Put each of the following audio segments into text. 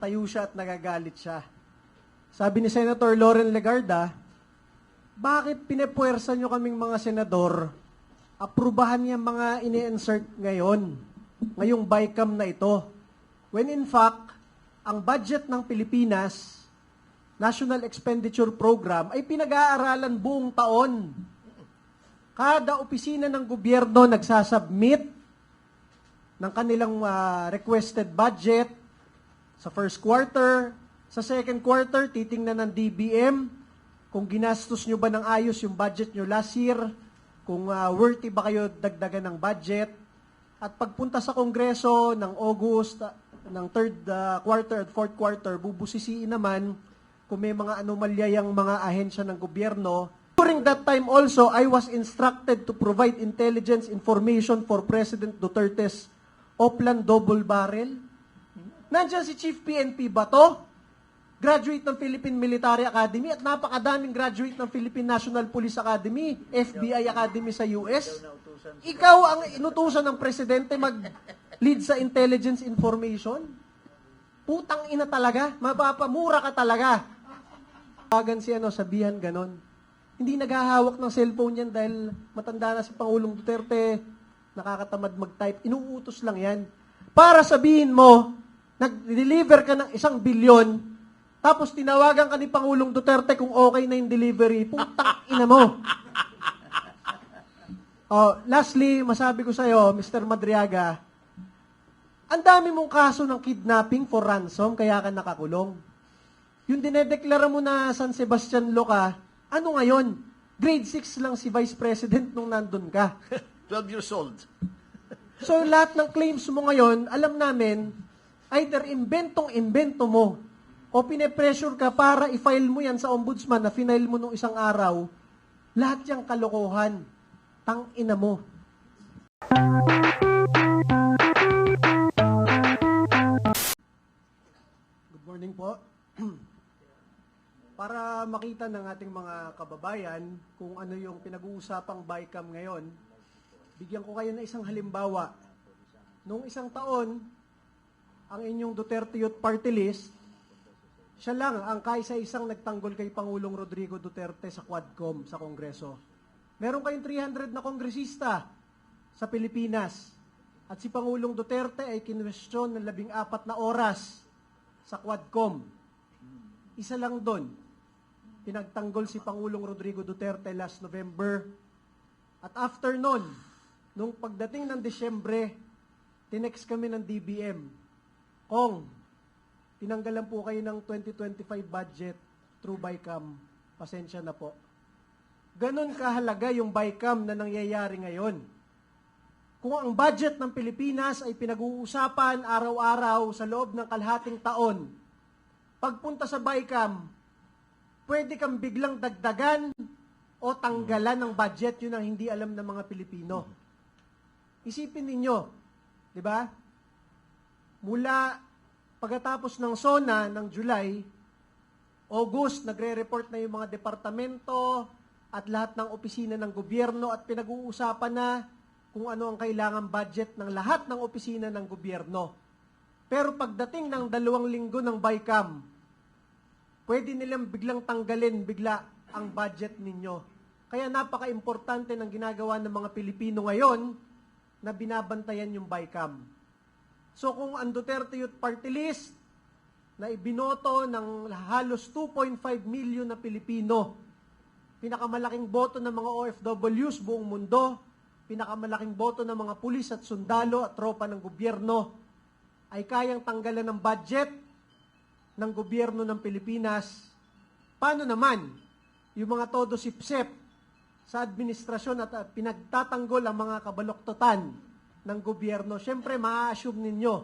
Tayo siya at nagagalit siya. Sabi ni Senator Loren Legarda, bakit pinepuwersa nyo kaming mga senador, aprubahan niya mga ini-insert ngayon, ngayong BICAM na ito. When in fact, ang budget ng Pilipinas, National Expenditure Program, ay pinag-aaralan buong taon. Kada opisina ng gobyerno nagsasubmit ng kanilang requested budget sa first quarter. Sa second quarter, titingnan ng DBM kung ginastos nyo ba ng ayos yung budget nyo last year, kung worthy ba kayo dagdagan ng budget. At pagpunta sa Kongreso ng August, ng third quarter at fourth quarter, bubusisiin naman kung may mga anomalya yung mga ahensya ng gobyerno. During that time also, I was instructed to provide intelligence information for President Duterte's Oplan Double Barrel. Nandiyan si Chief PNP Bato, graduate ng Philippine Military Academy, at napakadaming graduate ng Philippine National Police Academy, FBI Academy sa US. Ikaw ang inutusan ng presidente mag-lead sa intelligence information? Putang ina talaga, mapapamura ka talaga. Tawagan si sabihan ganon. Hindi naghahawak ng cellphone yan dahil matanda na si Pangulong Duterte, nakakatamad mag-type. Inuutos lang yan. Para sabihin mo, nag-deliver ka ng 1 bilyon, tapos tinawagan ka ni Pangulong Duterte kung okay na yung delivery, putang ina mo. Lastly, masabi ko sa'yo, Mr. Madriaga, ang dami mong kaso ng kidnapping for ransom, kaya ka nakakulong. Yung dinedeklara mo na San Sebastian Law ka, ano ngayon? Grade 6 lang si Vice President nung nandun ka. 12 years old. So lahat ng claims mo ngayon, alam namin, either inventong-invento mo, o pine-pressure ka para i-file mo yan sa ombudsman na final mo nung isang araw, lahat yung kalokohan. Tang-ina mo. Good morning po. Para makita ng ating mga kababayan kung ano yung pinag-uusapang BICAM ngayon, bigyan ko kayo ng isang halimbawa. Noong isang taon, ang inyong Duterte Youth Party List, siya lang ang kaisa-isang nagtanggol kay Pangulong Rodrigo Duterte sa Quadcom sa Kongreso. Meron kayong 300 na kongresista sa Pilipinas. At si Pangulong Duterte ay kinwestiyon ng 14 na oras sa Quadcom. Isa lang doon, pinagtanggol si Pangulong Rodrigo Duterte last November. At after nun, nung pagdating ng Disyembre, tinext kami ng DBM, Kong, tinanggalan po kayo ng 2025 budget through BICAM. Pasensya na po. Ganon kahalaga yung BICAM na nangyayari ngayon. Kung ang budget ng Pilipinas ay pinag-uusapan araw-araw sa loob ng kalahating taon, pagpunta sa BICAM, pwede kang biglang dagdagan o tanggalan ng budget, yun ang hindi alam ng mga Pilipino. Isipin ninyo, di ba? Mula pagkatapos ng SONA ng July, August, nagre-report na yung mga departamento at lahat ng opisina ng gobyerno at pinag-uusapan na kung ano ang kailangang budget ng lahat ng opisina ng gobyerno. Pero pagdating ng 2 linggo ng BICAM, pwede nilang biglang tanggalin bigla ang budget ninyo. Kaya napaka-importante ng ginagawa ng mga Pilipino ngayon na binabantayan yung BICAM. So kung ang Duterte Youth Party List na ibinoto ng halos 2.5 million na Pilipino, pinakamalaking boto ng mga OFWs buong mundo, pinakamalaking boto ng mga pulis at sundalo at tropa ng gobyerno, ay kayang tanggalan ng budget ng gobyerno ng Pilipinas. Paano naman yung mga todo sipsep sa administrasyon at pinagtatanggol ang mga kabaloktotan ng gobyerno? Siyempre, ma-assume ninyo,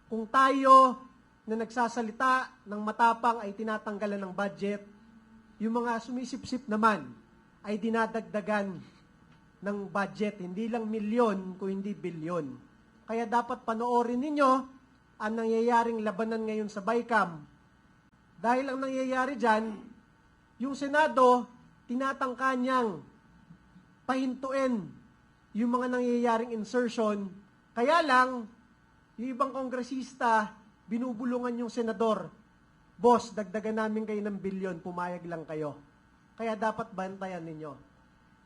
kung tayo na nagsasalita ng matapang ay tinatanggalan ng budget, yung mga sumisipsip naman ay dinadagdagan ng budget. Hindi lang milyon, kung hindi bilyon. Kaya dapat panoorin ninyo ang nangyayaring labanan ngayon sa BICAM. Dahil ang nangyayari dyan, yung Senado, tinatangka niyang pahintuin yung mga nangyayaring insertion. Kaya lang, yung ibang kongresista, binubulungan yung senador, boss, dagdagan namin kayo ng bilyon, pumayag lang kayo. Kaya dapat bantayan ninyo.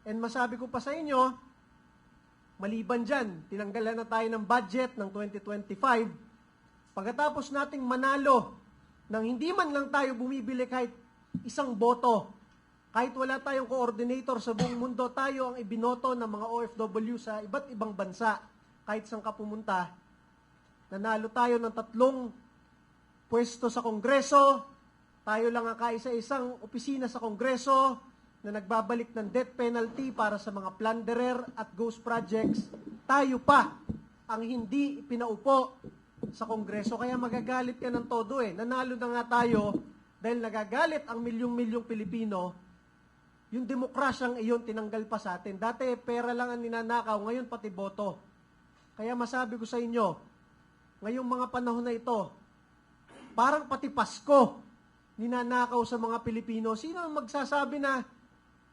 And masabi ko pa sa inyo, maliban dyan, tinanggalan na tayo ng budget ng 2025. Pagkatapos nating manalo, nang hindi man lang tayo bumibili kahit isang boto, kahit wala tayong coordinator sa buong mundo, tayo ang ibinoto ng mga OFW sa iba't ibang bansa, kahit saan ka pumunta. Nanalo tayo ng 3 pwesto sa Kongreso, tayo lang ang kaisa-isang opisina sa Kongreso na nagbabalik ng death penalty para sa mga plunderer at ghost projects. Tayo pa ang hindi pinaupo sa Kongreso, kaya magagalit ka ng todo eh. Nanalo na nga tayo dahil nagagalit ang milyong-milyong Pilipino. Yung demokrasyang iyon tinanggal pa sa atin. Dati pera lang ang ninanakaw, ngayon pati boto. Kaya masabi ko sa inyo, ngayong mga panahon na ito, parang pati Pasko ninanakaw sa mga Pilipino. Sino ang magsasabi na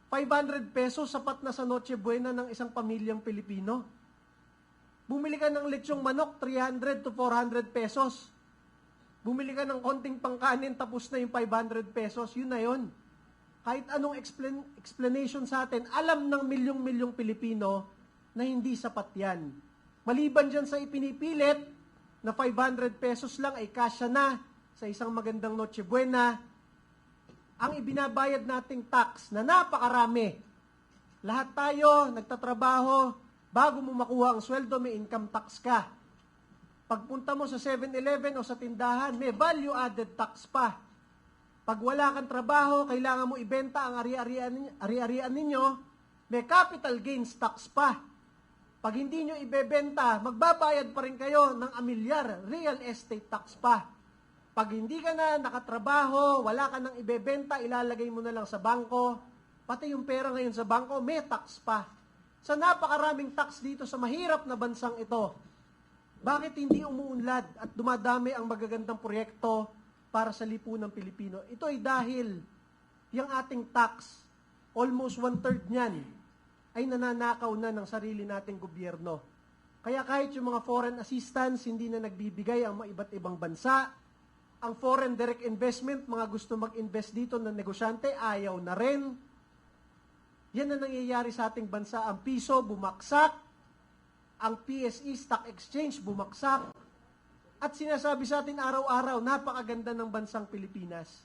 500 pesos sapat na sa Noche Buena ng isang pamilyang Pilipino? Bumili ka ng lechong manok, 300 to 400 pesos. Bumili ka ng konting pangkanin, tapos na yung 500 pesos, yun na yun. Kahit anong explanation sa atin, alam ng milyong-milyong Pilipino na hindi sapat yan. Maliban dyan sa ipinipilit na 500 pesos lang ay kasya na sa isang magandang Noche Buena, ang ibinabayad nating tax na napakarami. Lahat tayo nagtatrabaho, bago mo makuha ang sweldo, may income tax ka. Pagpunta mo sa 7-Eleven o sa tindahan, may value-added tax pa. Pag wala kang trabaho, kailangan mo ibenta ang ari-arian ninyo, may capital gains tax pa. Pag hindi nyo ibebenta, magbabayad pa rin kayo ng amilyar, real estate tax pa. Pag hindi ka na nakatrabaho, wala ka nang ibebenta, ilalagay mo na lang sa bangko, pati yung pera ngayon sa bangko, may tax pa. Sa napakaraming tax dito sa mahirap na bansang ito, bakit hindi umuunlad at dumadami ang magagandang proyekto para sa lipunang Pilipino? Ito ay dahil yung ating tax, almost 1/3 niyan, ay nananakaw na ng sarili nating gobyerno. Kaya kahit yung mga foreign assistance, hindi na nagbibigay ang mga iba't ibang bansa. Ang foreign direct investment, mga gusto mag-invest dito na negosyante, ayaw na rin. Yan na nangyayari sa ating bansa. Ang piso bumaksak, ang PSE Stock Exchange bumaksak, at sinasabi sa atin araw-araw, napakaganda ng bansang Pilipinas.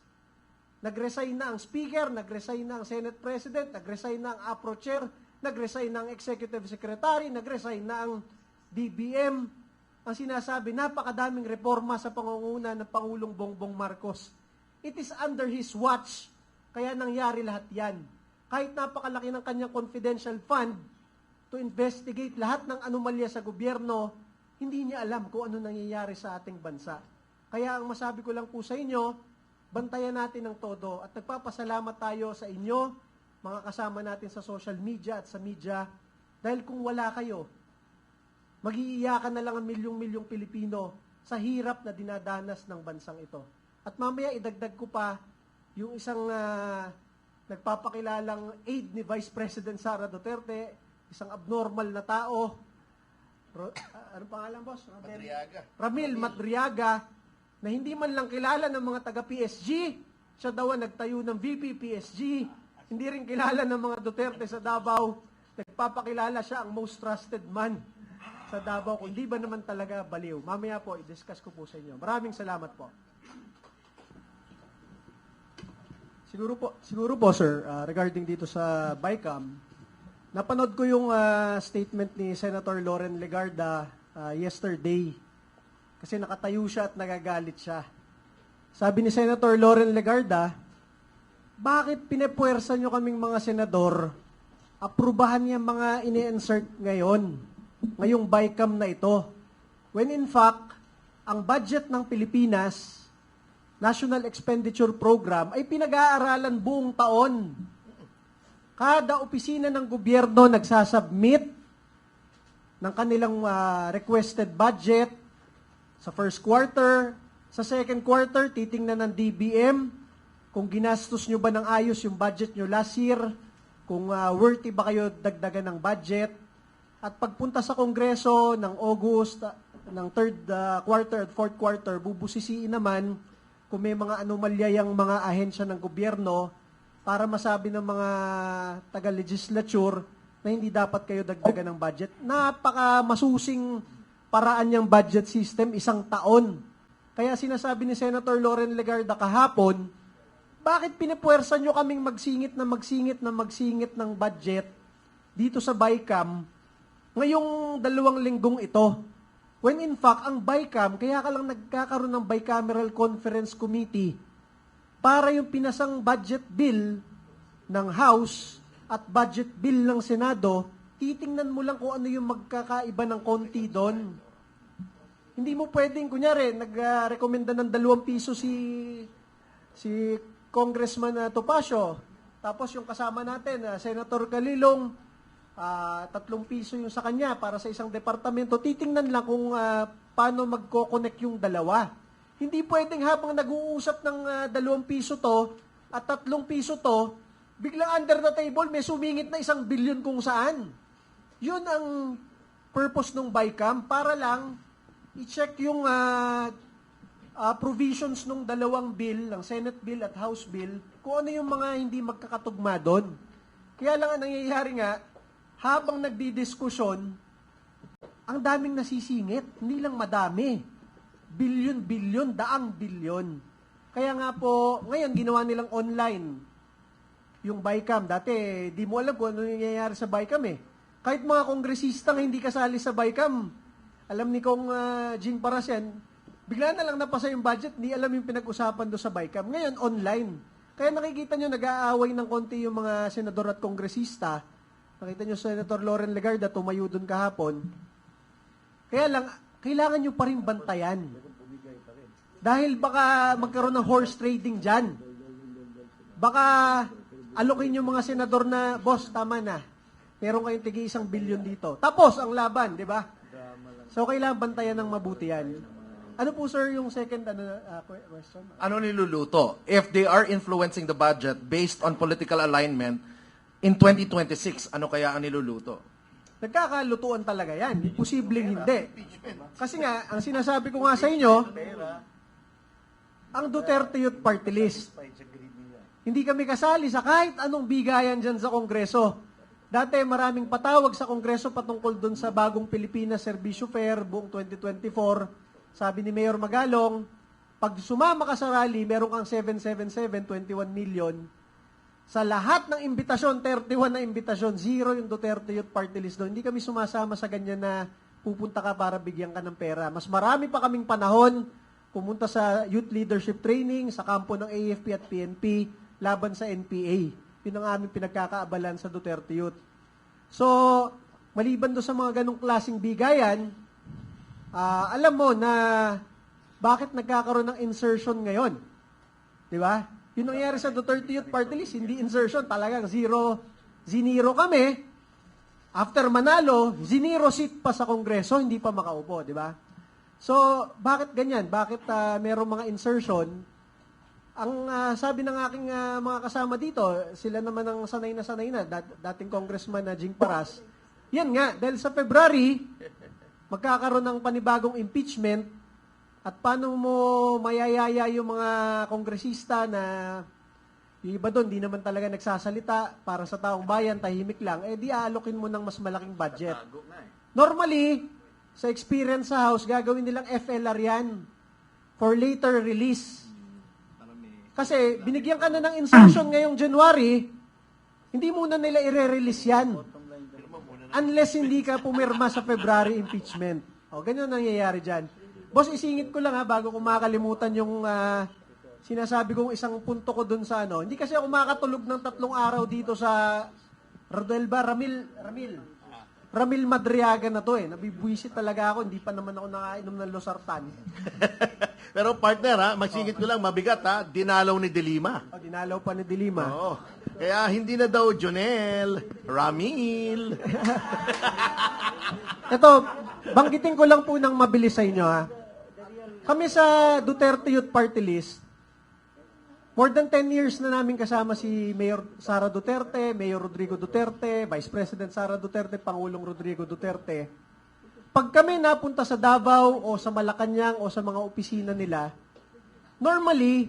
Nag-resign na ang speaker, nag-resign na ang Senate President, nag-resign na ang APRO Chair, nag-resign na ang Executive Secretary, nag-resign na ang DBM. Ang sinasabi, napakadaming reforma sa pangunguna ng Pangulong Bongbong Marcos. It is under his watch, kaya nangyari lahat yan. Kahit napakalaki ng kanyang confidential fund to investigate lahat ng anomalya sa gobyerno, hindi niya alam kung ano nangyayari sa ating bansa. Kaya ang masabi ko lang po sa inyo, bantayan natin ang todo at nagpapasalamat tayo sa inyo, mga kasama natin sa social media at sa media, dahil kung wala kayo, mag-iiyakan na lang ang milyong-milyong Pilipino sa hirap na dinadanas ng bansang ito. At mamaya idagdag ko pa yung isang nagpapakilalang aide ni Vice President Sara Duterte, isang abnormal na tao. Anong pangalan, boss? Ramil Madriaga, na hindi man lang kilala ng mga taga-PSG. Siya daw ang nagtayo ng VP PSG. Hindi rin kilala ng mga Duterte sa Davao. Nagpapakilala siya ang most trusted man sa Davao. Kung di ba naman talaga baliw. Mamaya po, i-discuss ko po sa inyo. Maraming salamat po. Siguro po, sir, regarding dito sa BICAM, napanood ko yung statement ni Senator Loren Legarda yesterday. Kasi nakatayo siya at nagagalit siya. Sabi ni Senator Loren Legarda, bakit pinepuwersa nyo kaming mga senador, aprubahan yung mga ini-insert ngayon, ngayong BICAM na ito? When in fact, ang budget ng Pilipinas, National Expenditure Program, ay pinag-aaralan buong taon. Kada opisina ng gobyerno nagsasubmit ng kanilang requested budget sa first quarter. Sa second quarter, titingnan ng DBM kung ginastos nyo ba ng ayos yung budget nyo last year, kung worthy ba kayo dagdagan ng budget. At pagpunta sa Kongreso ng August, ng third quarter at fourth quarter, bubusisiin naman kung may mga anomalya yung mga ahensya ng gobyerno para masabi ng mga taga-legislature na hindi dapat kayo dagdagan ng budget. Napaka masusing paraan yung budget system, 1 taon. Kaya sinasabi ni Senator Loren Legarda kahapon, bakit pinipuwersa nyo kaming magsingit ng budget dito sa BICAM ngayong 2 linggong ito? When in fact, ang BICAM, kaya ka lang nagkakaroon ng Bicameral Conference Committee para yung pinasang budget bill ng House at budget bill ng Senado, titingnan mo lang kung ano yung magkakaiba ng konti doon. Hindi mo pwedeng, kunyari, nag-rekomenda ng 2 piso si Congressman Topacio, tapos yung kasama natin, Senator Calilong, 3 piso yung sa kanya para sa isang departamento, titingnan lang kung paano magko-connect yung dalawa. Hindi pwedeng habang nag-uusap ng 2 piso to at 3 piso to, biglang under the table may sumingit na 1 billion kung saan. Yun ang purpose ng BICAM para lang i-check yung provisions ng 2 bill, ng Senate bill at House bill, kung ano yung mga hindi magkakatugma doon. Kaya lang ang nangyayari nga, habang nagdidiskusyon, ang daming nasisingit, hindi lang madami. Bilyon-bilyon, daang bilyon. Kaya nga po, ngayon ginawa nilang online yung BICAM. Dati, di mo alam kung ano nangyayari sa BICAM eh. Kahit mga kongresistang hindi kasali sa BICAM, alam ni Kong Jing Parasyan, bigla na lang napasa yung budget, di alam yung pinag-usapan doon sa BICAM. Ngayon, online. Kaya nakikita nyo, nag-aaway ng konti yung mga senador at kongresista. Nakita nyo, Senator Loren Legarda, tumayo doon kahapon. Kaya lang, kailangan nyo pa rin bantayan. Dahil baka magkaroon ng horse trading dyan. Baka alokin yung mga senador na, boss, tama na. Meron kayong tigi 1 billion dito. Tapos ang laban, di ba? So, kailangan bantayan ng mabuti yan. Ano po, sir, yung second question? Ano niluluto? If they are influencing the budget based on political alignment, in 2026, ano kaya ang niluluto? Nagkakalutuan talaga yan. Posibleng hindi. Kasi nga, ang sinasabi ko nga sa inyo, ang Duterte Youth Party List. Hindi kami kasali sa kahit anong bigayan dyan sa Kongreso. Dati maraming patawag sa Kongreso patungkol dun sa bagong Pilipinas Servisyo Fair buong 2024. Sabi ni Mayor Magalong, pag sumama ka sa rally, meron kang 777, 21 million. Sa lahat ng imbitasyon, 31 na imbitasyon, 0 yung Duterte Youth Party List doon. Hindi kami sumasama sa ganyan na pupunta ka para bigyan ka ng pera. Mas marami pa kaming panahon pumunta sa youth leadership training, sa kampo ng AFP at PNP, laban sa NPA. Yun ang aming pinagkakaabalan sa Duterte Youth. So, maliban doon sa mga ganong klaseng bigayan, alam mo na bakit nagkakaroon ng insertion ngayon. Di ba? Yung nangyari sa Duterte Youth Party List, hindi insertion, talagang ziniro kami. After manalo, 0 seat pa sa Kongreso, hindi pa makaupo, di ba? So, bakit ganyan? Bakit merong mga insertion? Ang sabi ng aking mga kasama dito, sila naman ang sanay na, dating Congressman na Jing Paras, yan nga, dahil sa February, magkakaroon ng panibagong impeachment. At paano mo mayayaya yung mga kongresista na yung iba doon, di naman talaga nagsasalita para sa taong bayan, tahimik lang, di aalokin mo ng mas malaking budget. Normally, sa experience sa House, gagawin nilang FLR yan for later release. Kasi binigyan ka na ng insertion ngayong January, hindi muna nila i-release yan. Unless hindi ka pumirma sa February impeachment. O, ganyan nangyayari dyan. Boss, isingit ko lang bago ko makalimutan yung sinasabi kong isang punto ko dun sa ano. Hindi kasi ako makatulog ng 3 araw dito sa Ramil Madriaga na to Nabibwisit talaga ako. Hindi pa naman ako nakainom ng losartan. Pero partner magsingit ko lang, mabigat dinalaw ni Delima. Dinalaw pa ni Delima. Oo. Kaya hindi na daw Jonel, Ramil. Ito, banggitin ko lang po ng mabilis sa inyo Kami sa Duterte Youth Party List, more than 10 years na namin kasama si Mayor Sara Duterte, Mayor Rodrigo Duterte, Vice President Sara Duterte, Pangulong Rodrigo Duterte. pag kami napunta sa Davao o sa Malacanang o sa mga opisina nila, normally,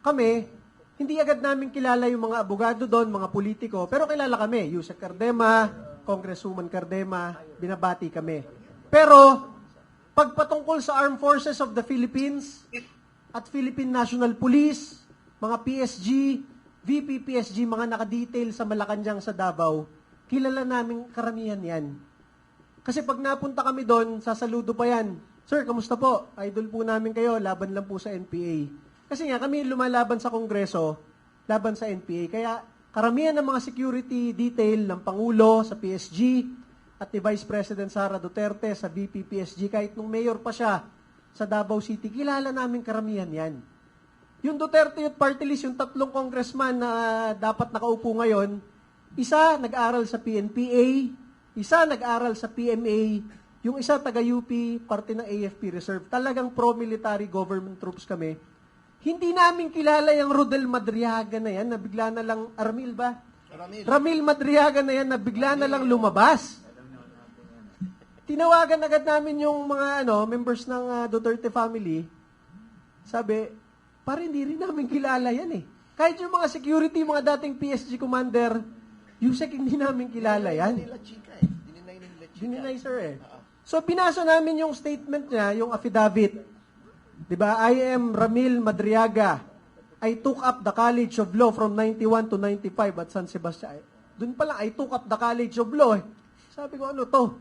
kami, hindi agad namin kilala yung mga abogado doon, mga politiko, pero kilala kami. Yusek Cardema, Congresswoman Cardema, binabati kami. Pero, pagpatungkol sa Armed Forces of the Philippines at Philippine National Police, mga PSG, VP PSG, mga nakadetail sa Malacanang sa Davao, kilala namin karamihan yan. Kasi pag napunta kami doon, sasaludo pa yan. Sir, kamusta po? Idol po namin kayo, laban lang po sa NPA. Kasi nga, kami lumalaban sa Kongreso, laban sa NPA. Kaya karamihan ng mga security detail ng Pangulo sa PSG at ni Vice President Sara Duterte sa VP PSG, kahit nung mayor pa siya sa Davao City, kilala namin karamihan yan. Yung Duterte Youth Party List, yung 3 congressman na dapat nakaupo ngayon, isa nag-aral sa PNPA, isa nag-aral sa PMA, yung isa taga-UP, parte ng AFP Reserve. Talagang pro-military government troops kami. Hindi namin kilala yung Rodel Madriaga na yan, na bigla na lang, Ramil ba? Ramil Madriaga na yan, na bigla na lang lumabas. Tinawagan agad namin yung mga members ng Duterte family. Sabi, parang hindi rin namin kilala yan eh. Kahit yung mga security, mga dating PSG commander, Yusek, hindi namin kilala yan. Dininay sir eh. So, pinasa namin yung statement niya, yung affidavit. Diba? I am Ramil Madriaga. I took up the College of Law from 91 to 95 at San Sebastian. Doon pa lang, I took up the College of Law. Sabi ko, ano to?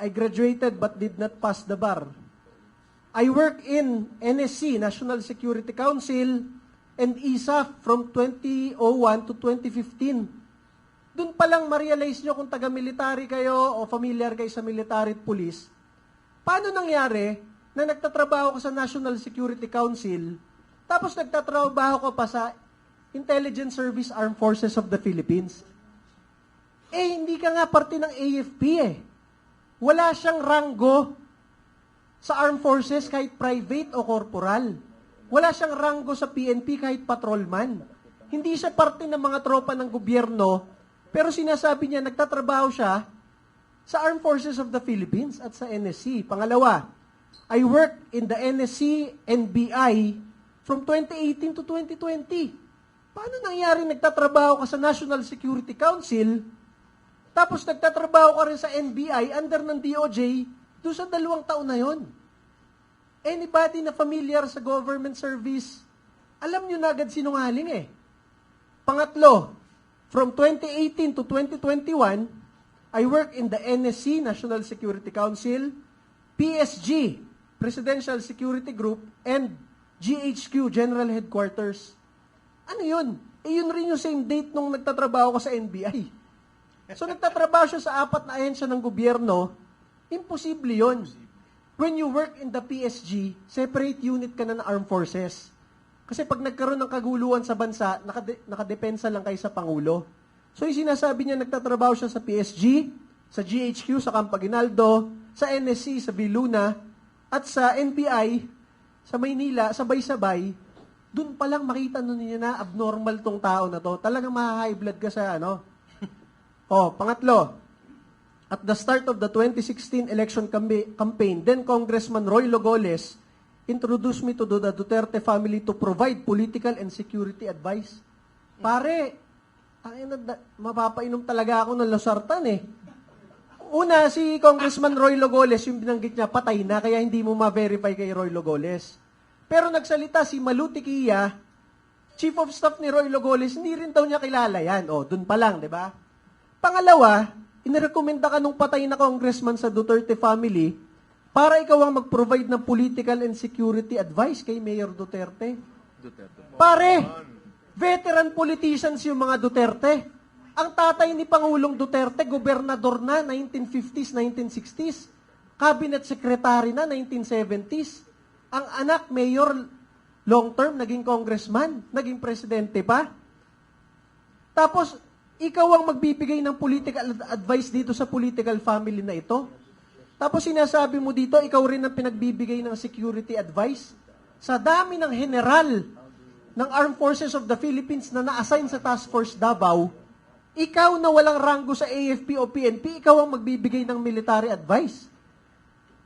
I graduated but did not pass the bar. I work in NSC, National Security Council, and ISAF from 2001 to 2015. Doon pa lang ma-realize nyo kung taga-military kayo o familiar kayo sa military at police. Paano nangyari na nagtatrabaho ka sa National Security Council, tapos nagtatrabaho ka pa sa Intelligence Service Armed Forces of the Philippines? Eh, hindi ka nga parte ng AFP eh. Wala siyang ranggo sa armed forces kahit private o corporal. Wala siyang ranggo sa PNP kahit patrolman. Hindi siya parte ng mga tropa ng gobyerno, pero sinasabi niya nagtatrabaho siya sa Armed Forces of the Philippines at sa NSC. Pangalawa, I work in the NSC NBI from 2018 to 2020. Paano nangyari nagtatrabaho ka sa National Security Council, tapos nagtatrabaho ka rin sa NBI under ng DOJ doon sa 2 taon na yon? Anybody na familiar sa government service, alam nyo na agad sinungaling eh. Pangatlo, from 2018 to 2021, I work in the NSC, National Security Council, PSG, Presidential Security Group, and GHQ, General Headquarters. Ano yun? Eh yun rin yung same date nung nagtatrabaho ko sa NBI. So nagtatrabaho siya sa 4 na ahensya ng gobyerno, imposible yun. When you work in the PSG, separate unit ka na ng armed forces. Kasi pag nagkaroon ng kaguluhan sa bansa, nakadepensa lang kayo sa Pangulo. So yung sinasabi niya, nagtatrabaho siya sa PSG, sa GHQ, sa Camp Aguinaldo, sa NSC, sa Viluna, at sa NBI, sa Maynila, sabay-sabay, dun pa lang makita nun niya na abnormal tong tao na to. Talagang ma-high blood ka sa pangatlo, at the start of the 2016 election campaign, then Congressman Roy Logoles introduced me to the Duterte family to provide political and security advice. Pare, mapapainom talaga ako ng losartan eh. Una, si Congressman Roy Logoles, yung binanggit niya, patay na, kaya hindi mo ma-verify kay Roy Logoles. Pero nagsalita si Malu Tiquia, Chief of Staff ni Roy Logoles, hindi rin daw niya kilala yan. Dun pa lang, di ba? Pangalawa, inirekomenda ka nung patay na congressman sa Duterte family para ikaw ang mag-provide ng political and security advice kay Mayor Duterte. Pare, veteran politicians yung mga Duterte. Ang tatay ni Pangulong Duterte, gobernador na, 1950s, 1960s. Cabinet secretary na, 1970s. Ang anak, mayor, long-term, naging congressman, naging presidente pa. Tapos, ikaw ang magbibigay ng political advice dito sa political family na ito. Tapos sinasabi mo dito, ikaw rin ang pinagbibigay ng security advice. Sa dami ng general ng Armed Forces of the Philippines na na-assign sa Task Force Davao, ikaw na walang ranggo sa AFP o PNP, ikaw ang magbibigay ng military advice.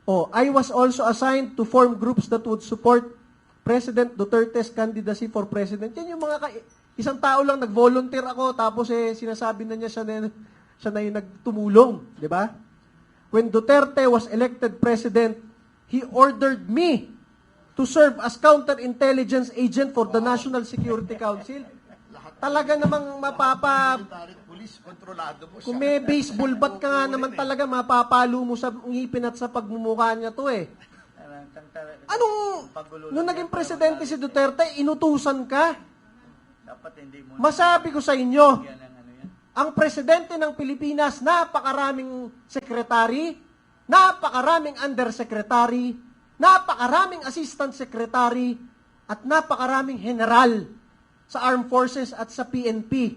I was also assigned to form groups that would support President Duterte's candidacy for president. Yan yung mga isang tao lang nag-volunteer ako tapos sinasabi na niya siya na yung nagtumulong, di ba? When Duterte was elected president, he ordered me to serve as counterintelligence agent for the National Security Council. Talaga namang Police, kontrolado mo kung may baseball bat ka nga naman talaga, mapapalo mo sa ngipin at sa pagmumukha niya to eh. Nung naging presidente si Duterte, inutusan ka? Masabi ko sa inyo, ang presidente ng Pilipinas, napakaraming sekretary, napakaraming undersecretary, napakaraming assistant secretary, at napakaraming general sa Armed Forces at sa PNP.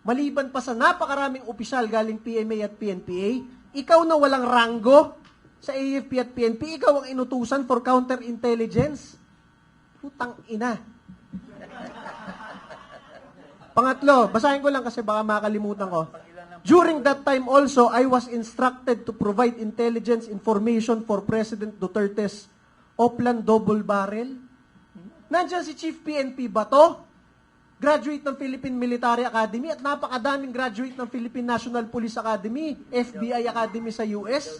Maliban pa sa napakaraming opisyal galing PMA at PNPA, ikaw na walang ranggo sa AFP at PNP, ikaw ang inutusan for counterintelligence. Putang ina. Pangatlo, basahin ko lang kasi baka makalimutan ko. During that time also, I was instructed to provide intelligence information for President Duterte's Oplan Double Barrel. Nandiyan si Chief PNP Bato, graduate ng Philippine Military Academy at napakadaming graduate ng Philippine National Police Academy, FBI Academy sa US.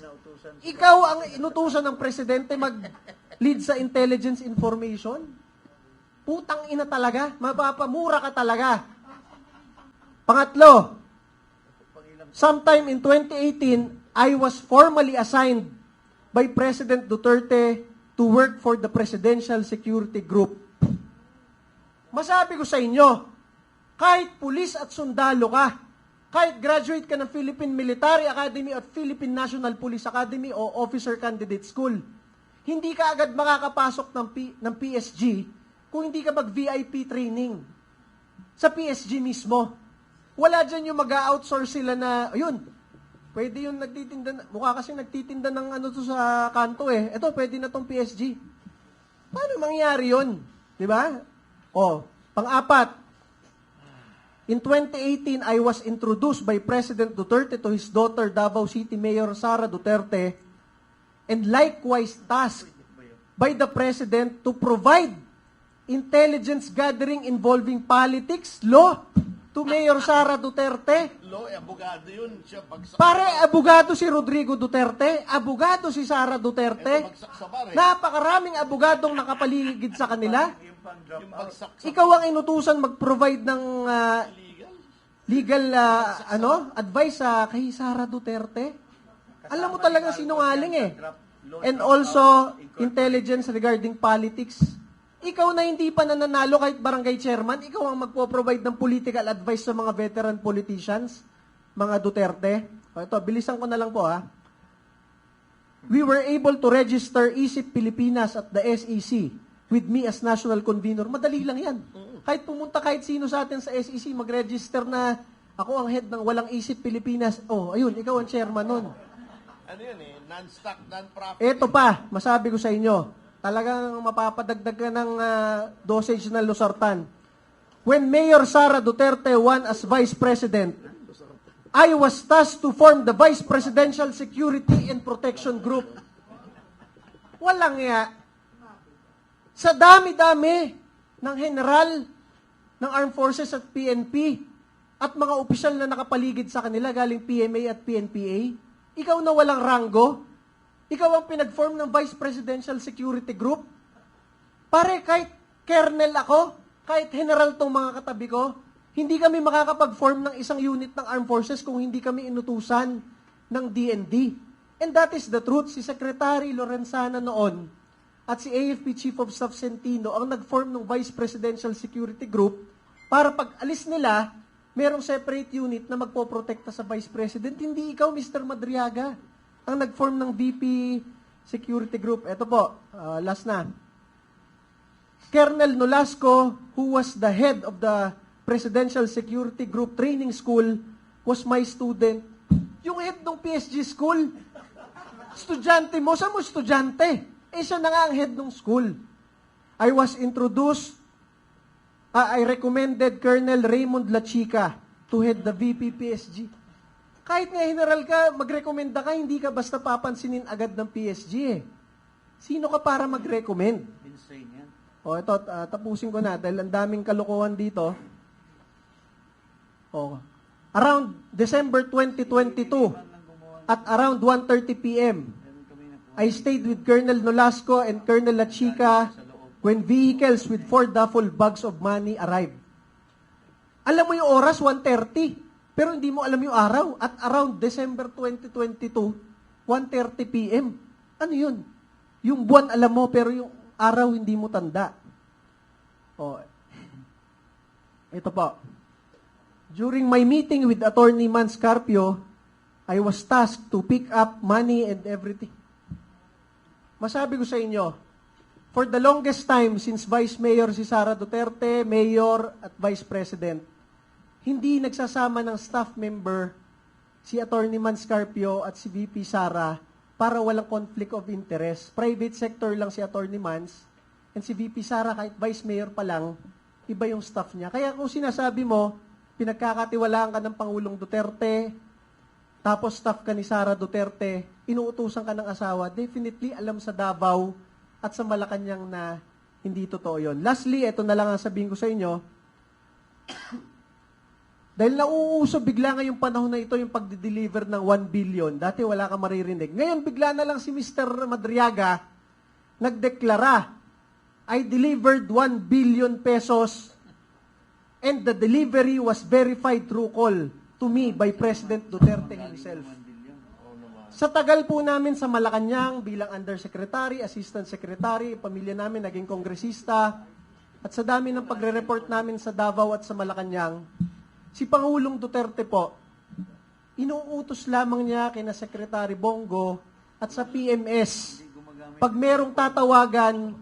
Ikaw ang inutusan ng presidente mag-lead sa intelligence information? Putang ina talaga, mapapamura ka talaga. Pangatlo, sometime in 2018, I was formally assigned by President Duterte to work for the Presidential Security Group. Masabi ko sa inyo, kahit pulis at sundalo ka, kahit graduate ka ng Philippine Military Academy at Philippine National Police Academy o Officer Candidate School, hindi ka agad makakapasok ng PSG kung hindi ka mag-VIP training. Sa PSG mismo. Wala dyan yung mag-outsource sila na, ayun, pwede yung nagtitinda, mukha kasi nagtitinda ng ano to sa kanto eh. Ito, pwede na tong PSG. Paano mangyari yun? Di ba? Pang-apat, in 2018, I was introduced by President Duterte to his daughter, Davao City Mayor Sara Duterte, and likewise tasked by the President to provide intelligence gathering involving politics, law, to Mayor Sara Duterte. Abogado yun. Siya bagsak. Pare, abogado si Rodrigo Duterte, abogado si Sara Duterte. Bagsak sa bar, Napakaraming abogadong nakapaligid sa kanila. Yung bagsak sa Ikaw ang inutusan mag-provide ng legal advice kay Sara Duterte. Alam mo talaga sinungaling eh. And also, intelligence regarding politics. Ikaw na hindi pa nananalo kahit barangay chairman, ikaw ang magpo-provide ng political advice sa mga veteran politicians, mga Duterte. Ito, bilisan ko na lang po We were able to register ISIP Pilipinas at the SEC with me as national convener. Madali lang yan. Kahit pumunta kahit sino sa atin sa SEC, mag-register na ako ang head ng walang ISIP Pilipinas. Ayun, ikaw ang chairman nun. Ano yun non-stock, non-profit. Ito pa, masabi ko sa inyo, talagang mapapadagdag ka ng dosage na losartan. When Mayor Sara Duterte won as Vice President, I was tasked to form the Vice Presidential Security and Protection Group. Walang nga. Sa dami-dami ng general ng Armed Forces at PNP at mga opisyal na nakapaligid sa kanila galing PMA at PNPA, ikaw na walang ranggo, ikaw ang pinag-form ng Vice Presidential Security Group. Pare, kahit colonel ako, kahit general tong mga katabi ko, hindi kami makakapag-form ng isang unit ng Armed Forces kung hindi kami inutusan ng DND. And that is the truth. Si Secretary Lorenzana noon at si AFP Chief of Staff Centino ang nag-form ng Vice Presidential Security Group para pag alis nila, merong separate unit na magpoprotekta sa Vice President. Hindi ikaw, Mr. Madriaga, ang nag-form ng VP Security Group. Ito po, last na. Colonel Nolasco, who was the head of the Presidential Security Group Training School, was my student. Yung head ng PSG school, estudyante mo, saan mo estudyante? Siya na nga ang head ng school. I was introduced, I recommended Colonel Raymond Lachica to head the VP PSG. Kahit nga general ka, magrekomenda ka, hindi ka basta papansinin agad ng PSG eh. Sino ka para mag-recommend? O ito, tapusin ko na dahil ang daming kalokohan dito. O, around December 2022 at around 1:30 p.m., I stayed with Colonel Nolasco and Colonel Lachica when vehicles with 4 duffel bags of money arrived. Alam mo yung oras, 1:30, pero hindi mo alam yung araw. At around December 2022, 1:30 p.m. Ano yun? Yung buwan alam mo, pero yung araw hindi mo tanda. O, ito po. During my meeting with Attorney Mans Carpio, I was tasked to pick up money and everything. Masabi ko sa inyo, for the longest time since Vice Mayor si Sara Duterte, Mayor at Vice President, hindi nagsasama ng staff member si Attorney Mans Carpio at si VP Sara para walang conflict of interest. Private sector lang si Attorney Mans and si VP Sara kahit Vice Mayor pa lang, iba yung staff niya. Kaya kung sinasabi mo, pinagkakatiwalaan ka ng Pangulong Duterte, tapos staff ka ni Sara Duterte, inuutusan ka ng asawa, definitely alam sa Davao at sa Malacanang na hindi totoo yun. Lastly, ito na lang ang sabihin ko sa inyo. Dahil nauuso bigla ngayong panahon na ito yung pagdi-deliver ng 1 billion. Dati wala ka maririnig. Ngayon, bigla na lang si Mr. Madriaga nagdeklara, I delivered 1 billion pesos and the delivery was verified through call to me by President Duterte himself. Sa tagal po namin sa Malacanang bilang Undersecretary, Assistant Secretary, pamilya namin naging kongresista, at sa dami ng pagre-report namin sa Davao at sa Malacanang, si Pangulong Duterte po, inuutos lamang niya kina Secretary Bongo at sa PMS, pag merong tatawagan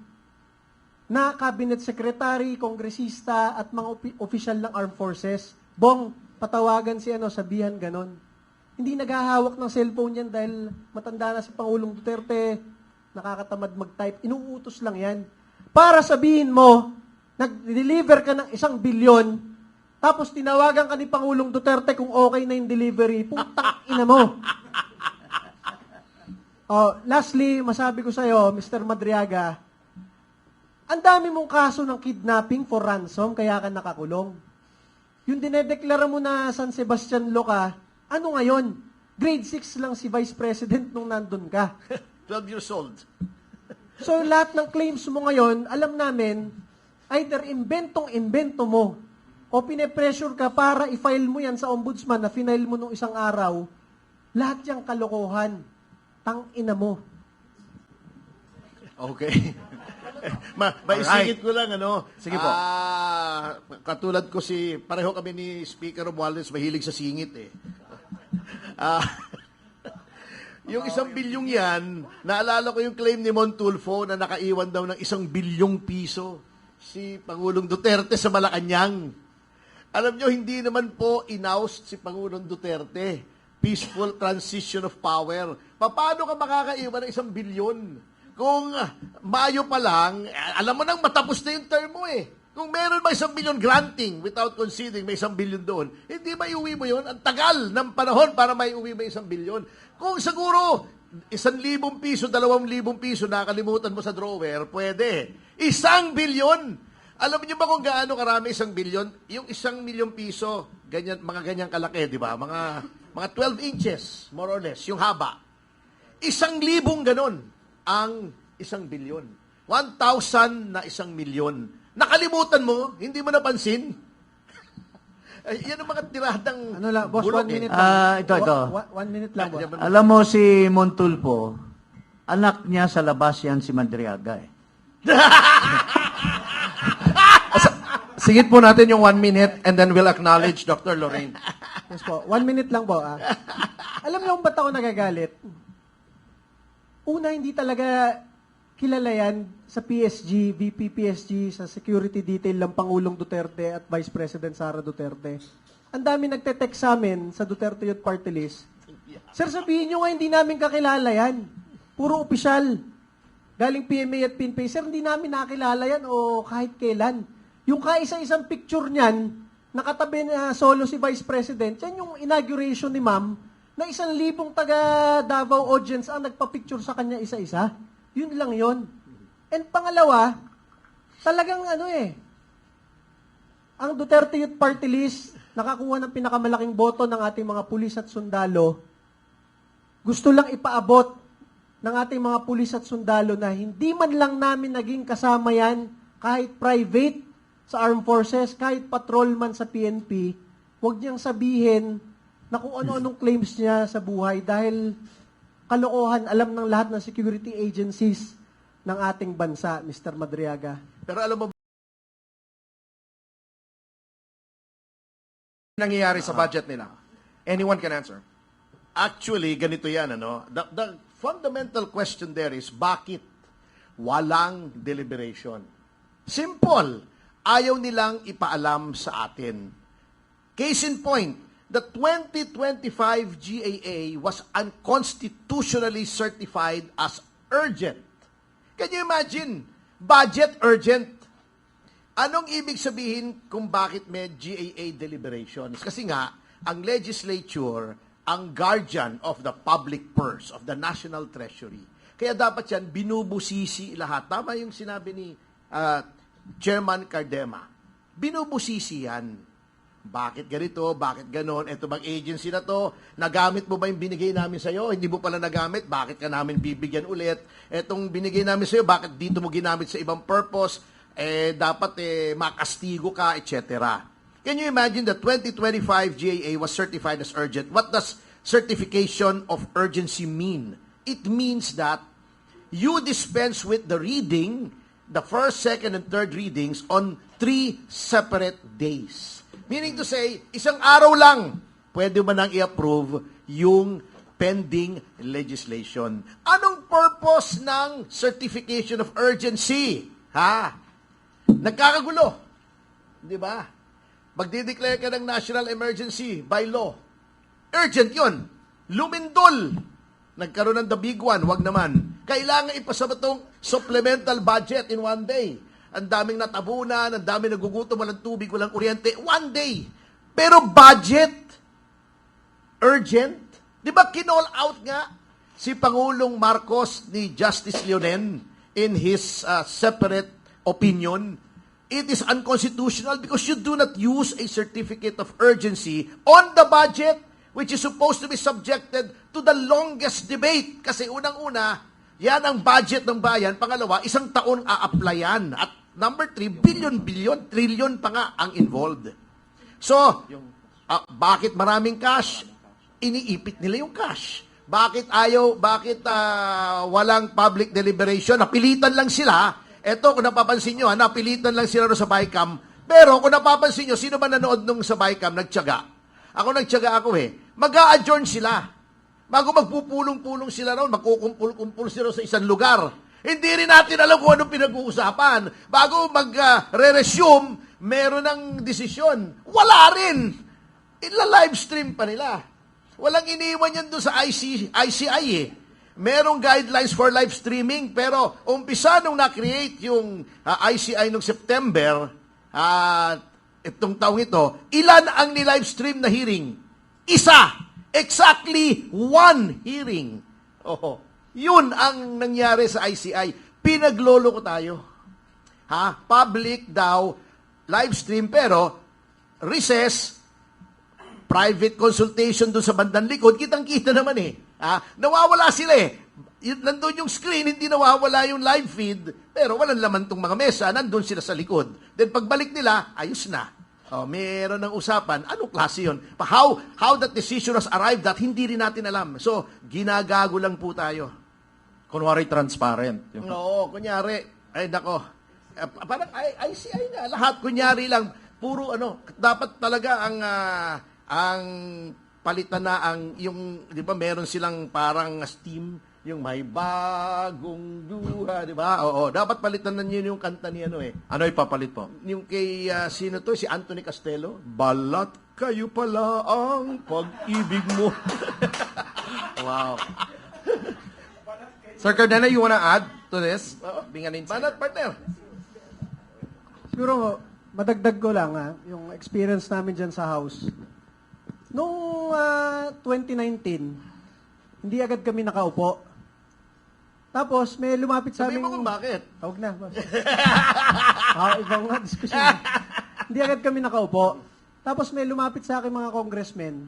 na cabinet secretary, kongresista at mga opisyal ng armed forces, Bong, patawagan si sabihan ganon. Hindi naghahawak ng cellphone yan dahil matanda na si Pangulong Duterte, nakakatamad mag-type. Inuutos lang yan. Para sabihin mo, nag-deliver ka ng 1 bilyon, tapos tinawagan ka ni Pangulong Duterte kung okay na yung delivery, putang ina mo. Lastly, masabi ko sa'yo, Mr. Madriaga, ang dami mong kaso ng kidnapping for ransom, kaya ka nakakulong. Yung dinedeklara mo na San Sebastian Law ka, ano ngayon? Grade 6 lang si Vice President nung nandun ka. 12 years old. So lahat ng claims mo ngayon, alam namin, either inventong-invento mo, o pine-pressure ka para i-file mo yan sa ombudsman na final mo nung isang araw, lahat yung kalokohan. Tang-ina mo. Okay. Maisingit ko lang, Sige po. Katulad ko pareho kami ni Speaker Romualdez, mahilig sa singit eh. Yung 1 bilyong yan, naalala ko yung claim ni Montulfo na nakaiwan daw ng 1 bilyong piso si Pangulong Duterte sa Malacanang. Alam nyo, hindi naman po in-oust si Pangulong Duterte. Peaceful transition of power. Paano ka makakaiwan ng 1 bilyon? Kung Mayo pa lang, alam mo nang matapos na yung term mo eh. Kung meron ba 1 billion granting without conceding may 1 billion doon, hindi ba iuwi mo yun? Ang tagal ng panahon para may uwi mo 1 billion. Kung siguro 1,000 piso, 2,000 piso nakalimutan mo sa drawer, pwede. 1 billion! Alam niyo ba kung gaano karami 1 billion? Yung 1 milyon piso, mga ganyan kalaki, di ba? Mga 12 inches, more or less, yung haba. 1,000 ganon ang 1 bilyon. 1,000 na 1 milyon. Nakalimutan mo? Hindi mo napansin? Yan ang mga tiradang Ano lang, boss, 1 bulok minute eh. lang. Ito. 1 minute lang, boss. Alam mo si Montulfo, anak niya sa labas yan si Madriaga eh. Singit po natin yung 1 minute and then we'll acknowledge Dr. Lorraine. Yes po. 1 minute lang po. Alam niyo kung ba't ako nagagalit? Una, hindi talaga kilala yan sa PSG, VP PSG, sa security detail ng Pangulong Duterte at Vice President Sara Duterte. Ang dami nagte-text sa amin sa Duterte Youth Party List. Sir, sabihin nyo nga, hindi namin kakilala yan. Puro opisyal. Galing PMA at PNP. Sir, hindi namin nakilala yan o kahit kailan. Yung kaisa-isang picture niyan, nakatabi na solo si Vice President, yan yung inauguration ni Ma'am na 1,000 taga Davao audience ang nagpa-picture sa kanya isa-isa. Yun lang yun. And pangalawa, talagang ang Duterte Youth Party List, nakakuha ng pinakamalaking boto ng ating mga pulis at sundalo, gusto lang ipaabot ng ating mga pulis at sundalo na hindi man lang namin naging kasama yan, kahit private sa armed forces, kahit patrolman sa PNP, huwag niyang sabihin na kung ano-anong claims niya sa buhay dahil kalokohan, alam ng lahat ng security agencies ng ating bansa, Mr. Madriaga. Pero alam mo, Nangyayari sa budget nila? Anyone can answer. actually, ganito yan, The fundamental question there is, bakit walang deliberation? Simple. Ayaw nilang ipaalam sa atin. Case in point, the 2025 GAA was unconstitutionally certified as urgent. Can you imagine? Budget urgent. Anong ibig sabihin kung bakit may GAA deliberations? Kasi nga, ang legislature, ang guardian of the public purse, of the national treasury. Kaya dapat yan, binubusisi lahat. Tama yung sinabi ni Chairman Cardema. Binubusisi yan. Bakit ganito? Bakit ganon? Ito bang agency na to? Nagamit mo ba yung binigay namin sa'yo? Hindi mo pala nagamit? Bakit ka namin bibigyan ulit? Etong binigay namin sa'yo, bakit dito mo ginamit sa ibang purpose? Dapat makastigo ka, etc. Can you imagine the 2025 GAA was certified as urgent? What does certification of urgency mean? It means that you dispense with the reading, the first, second, and third readings on 3 separate days. Meaning to say, isang araw lang, pwede mo nang i-approve yung pending legislation. Anong purpose ng certification of urgency? Nagkakagulo. Di ba? Magdideclare ka ng national emergency by law. Urgent yun. Lumindol. Nagkaroon ng the big one. Wag naman. Kailangan ipasa itong supplemental budget in 1 day. Ang daming natabunan, ang daming nagugutom, walang tubig, walang kuryente. 1 day. Pero budget, urgent. Di ba kinall out nga si Pangulong Marcos ni Justice Leonen in his separate opinion? It is unconstitutional because you do not use a certificate of urgency on the budget which is supposed to be subjected to the longest debate. Kasi unang-una, yan ang budget ng bayan. Pangalawa, 1 taon a-applyan. At number 3, billion, trillion pa nga ang involved. So, bakit maraming cash? Iniipit nila yung cash. Bakit walang public deliberation? Napilitan lang sila. Eto, kung napapansin nyo, napilitan lang sila sa BICAM. Pero kung napapansin nyo, sino ba nanood nung sa BICAM? Nagtiyaga. Nagtiyaga ako Mag-a-adjourn sila. Bago magpupulong-pulong sila raw, magkukumpul-kumpul sila sa isang lugar. Hindi rin natin alam kung anong pinag-uusapan. Bago mag-re-resume, meron ng desisyon. Wala rin. Ila-livestream pa nila. Walang iniwan yan doon sa ICI Merong guidelines for live streaming, pero umpisa nung na-create yung ICI nung September, itong taong ito, ilan ang ni-live stream na hearing? Isa! Exactly 1 hearing. Yun ang nangyari sa ICI. Pinaglolo ko tayo. Public daw, live stream, pero recess, private consultation doon sa bandang likod, kitang-kita naman nawawala sila Nandun yung screen, hindi nawawala yung live feed, pero walang laman tong mga mesa, nandun sila sa likod. Then pagbalik nila, ayos na. Meron ng usapan, anong klase yun? How that decision was arrived at hindi rin natin alam. So, ginagago lang po tayo. Kunwari transparent. Oo, kunyari, parang ICI nga, lahat kunyari lang, puro dapat talaga ang palitan na yung, di ba, meron silang parang steam, yung may bagong duha, di ba? Oo, dapat palitan na yun yung kanta ni Ano ipapalit po? Yung kay, sino to? Si Anthony Castello. Balat kayo pala ang pag-ibig mo. Wow. Sir Cardena, you wanna add to this? Being an insider? Balat, partner. Siguro, madagdag ko lang yung experience namin dyan sa house. Nung nung 2019, hindi agad kami nakaupo. Tapos may lumapit sa Sabihin amin. mo kung bakit. Tawag na. Ibang nga, diskusyon. Hindi agad kami nakaupo. Tapos may lumapit sa akin mga congressmen.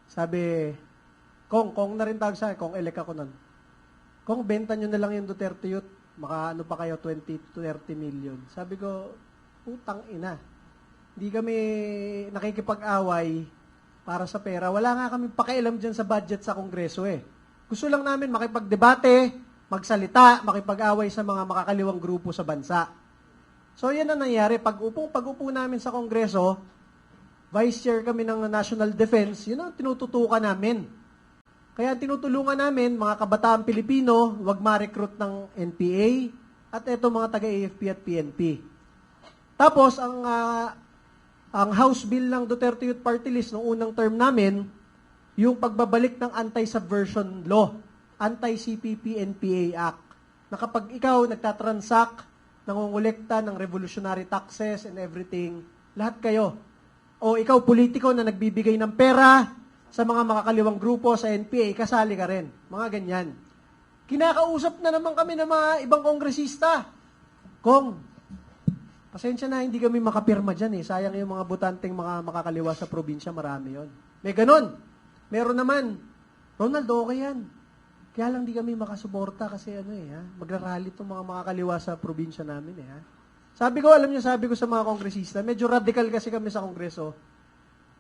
Sabi, Kong na rin tawag sa akin, Kong, elect ako nun. Kong, benta nyo na lang yung Duterte Youth, maka ano pa kayo, 20 to 30 million. Sabi ko, putang ina. Hindi kami nakikipag-away para sa pera. Wala nga kami pakialam dyan sa budget sa Kongreso eh. Gusto lang namin makipagdebate, magsalita, makipag-away sa mga makakaliwang grupo sa bansa. So yan ang nangyari. Pag-upo namin sa Kongreso, Vice Chair kami ng National Defense, yun ang tinututukan namin. Kaya tinutulungan namin, mga kabataang Pilipino, wag ma-recruit ng NPA, at eto mga taga-AFP at PNP. Tapos, ang House Bill ng Duterte Youth Party List noong unang term namin, yung pagbabalik ng Anti-Subversion Law, Anti-CPP-NPA Act, na kapag ikaw nagtatransact, nangungulekta ng revolutionary taxes and everything, lahat kayo. O ikaw, politiko na nagbibigay ng pera sa mga makakaliwang grupo sa NPA, kasali ka rin. Mga ganyan. Kinakausap na naman kami ng mga ibang kongresista. Kong, pasensya na, hindi kami makapirma dyan eh. Sayang yung mga butanteng mga makakaliwa sa probinsya, marami yon. May ganon. Meron naman. Ronald, okay yan. Kaya lang di kami makasuporta kasi magrarally itong mga makakaliwa sa probinsya namin eh. Sabi ko sa mga kongresista, medyo radical kasi kami sa kongreso.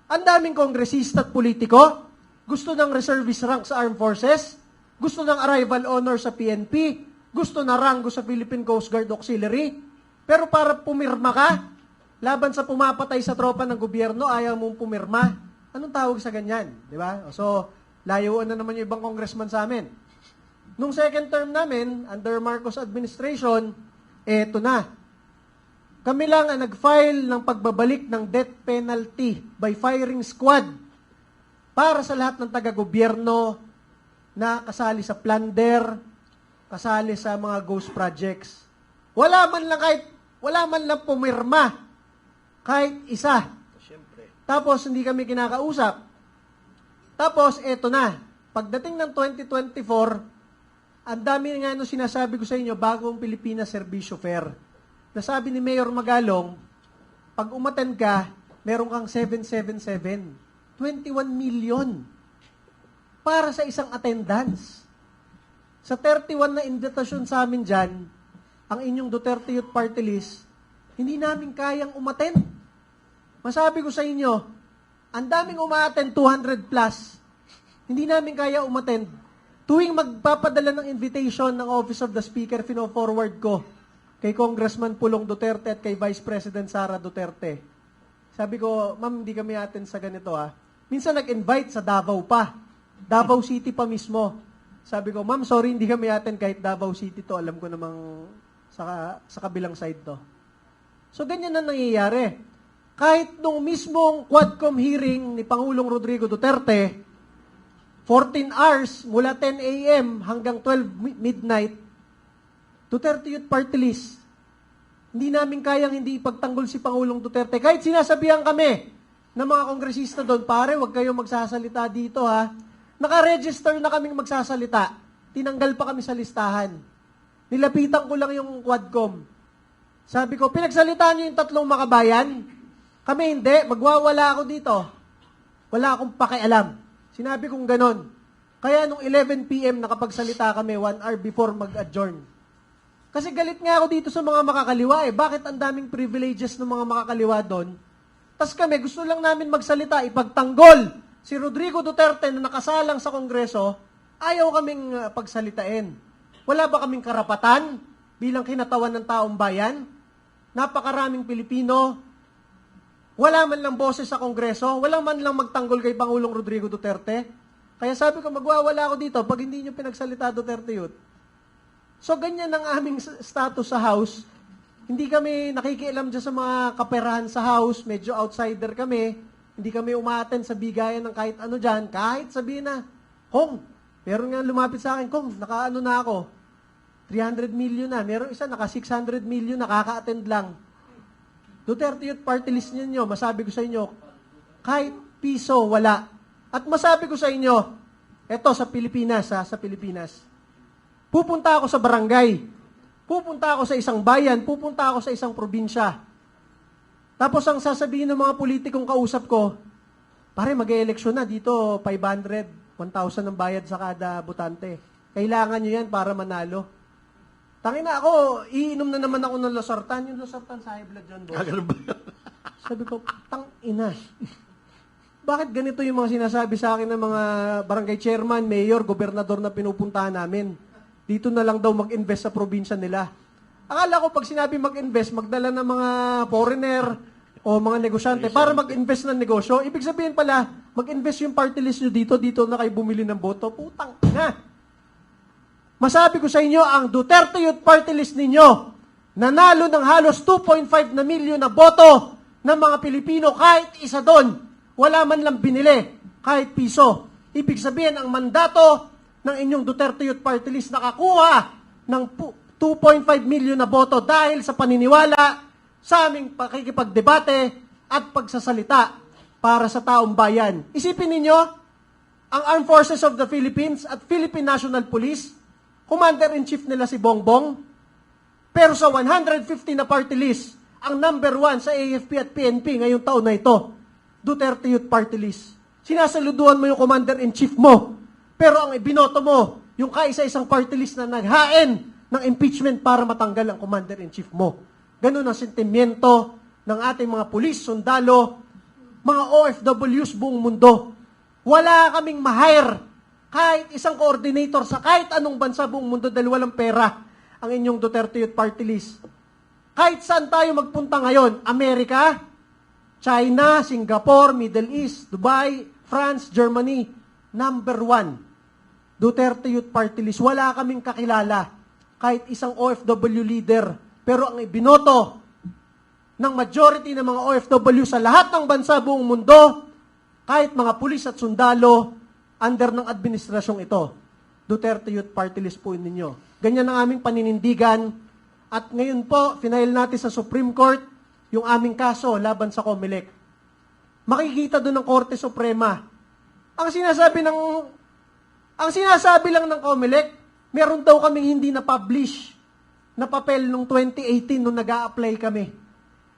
Ang daming kongresista at politiko, gusto ng reservist rank sa armed forces, gusto ng arrival honor sa PNP, gusto na rango sa Philippine Coast Guard Auxiliary, pero para pumirma ka, laban sa pumapatay sa tropa ng gobyerno, ayaw mong pumirma. Anong tawag sa ganyan? Di ba? So, layuan na naman yung ibang congressman sa amin. Nung second term namin, under Marcos administration, eto na. Kami lang ang nag-file ng pagbabalik ng death penalty by firing squad para sa lahat ng taga-gobyerno na kasali sa plunder, kasali sa mga ghost projects. Wala man lang pumirma kahit isa. Tapos hindi kami kinakausap. Tapos eto na. Pagdating ng 2024, ang dami nga nung sinasabi ko sa inyo, bagong Pilipinas Serbisyo Fair. Nasabi ni Mayor Magalong, pag umattend ka, meron kang 777. 21 million para sa isang attendance. Sa 31 na invitation sa amin dyan, ang inyong Duterte Youth Party List, hindi namin kayang umattend. Masabi ko sa inyo, ang daming umattend, 200 plus. Hindi namin kaya umattend. Tuwing magpapadala ng invitation ng Office of the Speaker, fino-forward ko kay Congressman Pulong Duterte at kay Vice President Sara Duterte. Sabi ko, ma'am, hindi kami attend sa ganito Minsan nag-invite sa Davao pa. Davao City pa mismo. Sabi ko, ma'am, sorry, hindi kami attend kahit Davao City to. Alam ko namang sa kabilang side to. So, ganyan na nangyayari. Kahit nung mismong Quadcom hearing ni Pangulong Rodrigo Duterte, 14 hours mula 10 a.m. hanggang 12 midnight, Duterte Youth Party List. Hindi namin kayang hindi ipagtanggol si Pangulong Duterte. Kahit sinasabihan kami ng mga kongresista doon, pare, huwag kayong magsasalita dito Naka-register na kaming magsasalita. Tinanggal pa kami sa listahan. Nilapitan ko lang yung Quadcom. Sabi ko, pinagsalitaan niyo yung 3 makabayan? Kami hindi, magwawala ako dito. Wala akong pakialam. Sinabi kong ganon. Kaya nung 11 p.m. nakapagsalita kami 1 hour before mag-adjourn. Kasi galit nga ako dito sa mga makakaliwa Bakit ang daming privileges ng mga makakaliwa doon? Tas kami, gusto lang namin magsalita, ipagtanggol si Rodrigo Duterte na nakasalang sa Kongreso, ayaw kaming pagsalitain. Wala ba kaming karapatan bilang kinatawan ng taong bayan? Napakaraming Pilipino, wala man lang boses sa Kongreso, wala man lang magtanggol kay Pangulong Rodrigo Duterte. Kaya sabi ko, magwawala ako dito pag hindi nyo pinagsalita Duterte Youth. So, ganyan ang aming status sa House. Hindi kami nakikialam dyan sa mga kaperahan sa House. Medyo outsider kami. Hindi kami umaattend sa bigayan ng kahit ano dyan. Kahit sabihin na, Kong, meron nga lumapit sa akin, Kong, nakaano na ako. 300 million na. Meron isa, naka 600 million, nakaka-attend lang. Duterte Youth Party List ninyo, masabi ko sa inyo, kahit piso, wala. At masabi ko sa inyo, eto sa Pilipinas, sa Pilipinas, pupunta ako sa barangay, pupunta ako sa isang bayan, pupunta ako sa isang probinsya. Tapos ang sasabihin ng mga politikong kausap ko, pare, mag-e-eleksyon na dito, 500, 1,000 ang bayad sa kada botante. Kailangan nyo yan para manalo. Tangina ako, iinom na naman ako ng losartan. Yung losartan sa high blood yun, boss. Ganun ba? Sabi ko, tangina. Bakit ganito yung mga sinasabi sa akin ng mga barangay chairman, mayor, gobernador na pinupuntahan namin? Dito na lang daw mag-invest sa probinsya nila. Akala ko pag sinabi mag-invest, magdala ng mga foreigner o mga negosyante para mag-invest ng negosyo. Ibig sabihin pala, mag-invest yung party list nyo dito na kayo bumili ng boto. Putang ina. Masabi ko sa inyo, ang Duterte Youth Party List ninyo, nanalo ng halos 2.5 na milyon na boto ng mga Pilipino, kahit isa doon, wala man lang binili, kahit piso. Ibig sabihin, ang mandato ng inyong Duterte Youth Party List nakakuha ng 2.5 milyon na boto dahil sa paniniwala sa aming pakikipagdebate at pagsasalita para sa taong bayan. Isipin ninyo, ang Armed Forces of the Philippines at Philippine National Police, Commander-in-Chief nila si Bongbong, pero sa 150 na party list, ang number 1 sa AFP at PNP ngayong taon na ito, Duterte Youth Party List. Sinasaluduhan mo yung Commander-in-Chief mo, pero ang ibinoto mo, yung kaisa-isang party list na naghain ng impeachment para matanggal ang Commander-in-Chief mo. Ganun ang sentimiento ng ating mga pulis, sundalo, mga OFWs buong mundo. Wala kaming ma-hire kahit isang coordinator sa kahit anong bansa buong mundo dahil walang pera ang inyong Duterte Youth Party List. Kahit saan tayo magpunta ngayon, Amerika, China, Singapore, Middle East, Dubai, France, Germany, number 1, Duterte Youth Party List. Wala kaming kakilala kahit isang OFW leader. Pero ang ibinoto ng majority ng mga OFW sa lahat ng bansa buong mundo, kahit mga pulis at sundalo, under ng administrasyong ito, Duterte Youth Party List po ninyo. Ganyan ang aming paninindigan. At ngayon po, final natin sa Supreme Court, yung aming kaso laban sa COMELEC. Makikita doon ng Korte Suprema. Ang sinasabi lang ng COMELEC, meron daw kaming hindi na-publish na papel nung 2018 nung nag-a-apply kami.